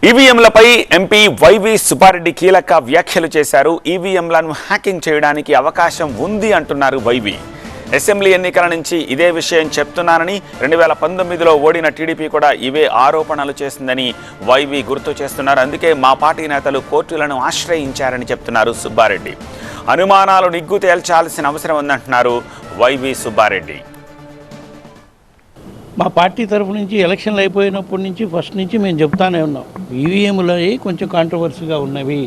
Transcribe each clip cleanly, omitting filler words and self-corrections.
ఈవీఎంలపై MP YV Subbareddy కీలక వ్యాఖ్యలు చేశారు. ఈవీఎంలను హ్యాకింగ్ చేయడానికి అవకాశం ఉంది అంటున్నారు వైవి. అసెంబ్లీ ఎన్నికల నుంచి ఇదే విషయం చెప్తున్నానని, 2019లో ఓడిన టీడీపీ కూడా ఇవే ఆరోపణలు చేసిందని వైవి గుర్తు చేస్తున్నారు. అందుకే మా పార్టీ నేతలు కోర్టులను ఆశ్రయించారని చెప్తున్నారు సుబ్బారెడ్డి. అనుమానాలు నిగ్గు తేల్చాల్సిన అవసరం ఉందంటున్నారు వైవి సుబ్బారెడ్డి. మా పార్టీ తరఫు నుంచి ఎలక్షన్లు అయిపోయినప్పటి నుంచి ఫస్ట్ నుంచి మేము చెప్తానే ఉన్నాం, ఈవీఎంలు కొంచెం కాంట్రవర్సీగా ఉన్నవి,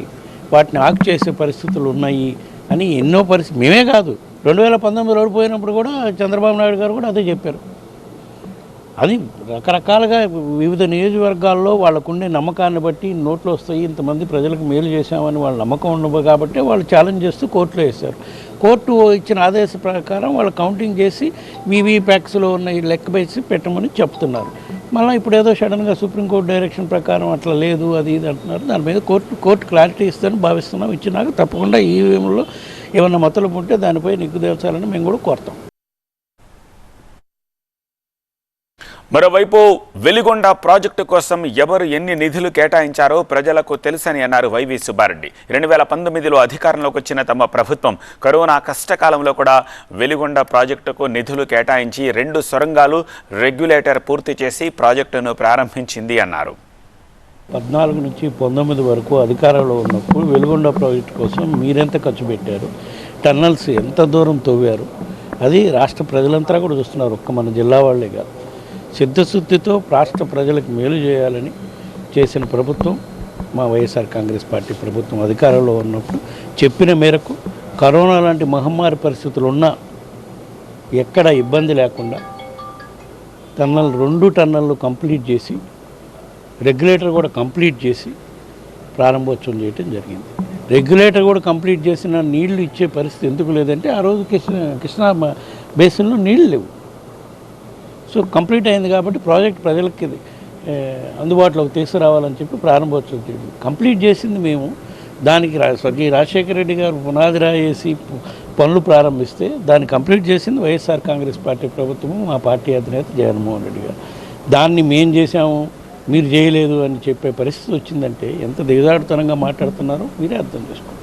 వాటిని ఆక్ చేసే పరిస్థితులు ఉన్నాయి అని ఎన్నో మేమే కాదు, 2019 ఓడిపోయినప్పుడు కూడా చంద్రబాబు నాయుడు గారు కూడా అదే చెప్పారు. అది రకరకాలుగా వివిధ నియోజకవర్గాల్లో వాళ్ళకుండే నమ్మకాన్ని బట్టి నోట్లు వస్తాయి, ఇంతమంది ప్రజలకు మేలు చేశామని వాళ్ళ నమ్మకం ఉండవు కాబట్టి వాళ్ళు ఛాలెంజ్ చేస్తూ కోర్టులో వేశారు. కోర్టు ఇచ్చిన ఆదేశ ప్రకారం వాళ్ళు కౌంటింగ్ చేసి వీవీప్యాక్స్లో ఉన్న లెక్క వేసి పెట్టమని చెప్తున్నారు. మళ్ళీ ఇప్పుడు ఏదో సడన్గా సుప్రీంకోర్టు డైరెక్షన్ ప్రకారం అట్లా లేదు అది ఇది అంటున్నారు. దాని మీద కోర్టు క్లారిటీ ఇస్తుందని భావిస్తున్నాం. ఇచ్చినాక తప్పకుండా ఈవీఎంలో ఏమన్నా మతలబు ఉంటే దానిపై నిగ్గు తేల్చాలని మేము కూడా కోరుతాం. మరోవైపు వెలిగొండ ప్రాజెక్టు కోసం ఎవరు ఎన్ని నిధులు కేటాయించారో ప్రజలకు తెలుసని అన్నారు వైవి సుబ్బారెడ్డి. 2019లో అధికారంలోకి వచ్చిన తమ ప్రభుత్వం కరోనా కష్టకాలంలో కూడా వెలిగొండ ప్రాజెక్టుకు నిధులు కేటాయించి 2 సొరంగాలు రెగ్యులేటర్ పూర్తి చేసి ప్రాజెక్టును ప్రారంభించింది అన్నారు. 14 నుంచి 19 వరకు అధికారంలో ఉన్నప్పుడు వెలిగొండ ప్రాజెక్టు కోసం మీరెంత ఖర్చు పెట్టారు, టన్నల్స్ ఎంత దూరం తవ్వారు, అది రాష్ట్ర ప్రజలంతా కూడా చూస్తున్నారు. ఒక్క మన జిల్లా వాళ్ళే కాదు, సిద్ధశుద్ధితో రాష్ట్ర ప్రజలకు మేలు చేయాలని చేసిన ప్రభుత్వం మా వైఎస్ఆర్ కాంగ్రెస్ పార్టీ ప్రభుత్వం. అధికారంలో ఉన్నప్పుడు చెప్పిన మేరకు కరోనా లాంటి మహమ్మారి పరిస్థితులు ఉన్నా ఎక్కడ ఇబ్బంది లేకుండా 2 టన్నళ్ళు కంప్లీట్ చేసి రెగ్యులేటర్ కూడా కంప్లీట్ చేసి ప్రారంభోత్సవం చేయడం జరిగింది. రెగ్యులేటర్ కూడా కంప్లీట్ చేసిన నీళ్లు ఇచ్చే పరిస్థితి ఎందుకు లేదంటే ఆ రోజు కృష్ణా బేసిన్లో నీళ్ళు లేవు. సో కంప్లీట్ అయింది కాబట్టి ప్రాజెక్ట్ ప్రజలకి అందుబాటులోకి తీసుకురావాలని చెప్పి ప్రారంభోత్సవం చేయండి. కంప్లీట్ చేసింది మేము. దానికి స్వర్గీయ రాజశేఖర రెడ్డి గారు పునాది రాయేసి పనులు ప్రారంభిస్తే దాన్ని కంప్లీట్ చేసింది వైఎస్ఆర్ కాంగ్రెస్ పార్టీ ప్రభుత్వము, మా పార్టీ అధినేత జగన్మోహన్ రెడ్డి గారు. దాన్ని మేం చేశాము మీరు చేయలేదు అని చెప్పే పరిస్థితి వచ్చిందంటే ఎంత దిగజాడుతనంగా మాట్లాడుతున్నారో మీరే అర్థం చేసుకోండి.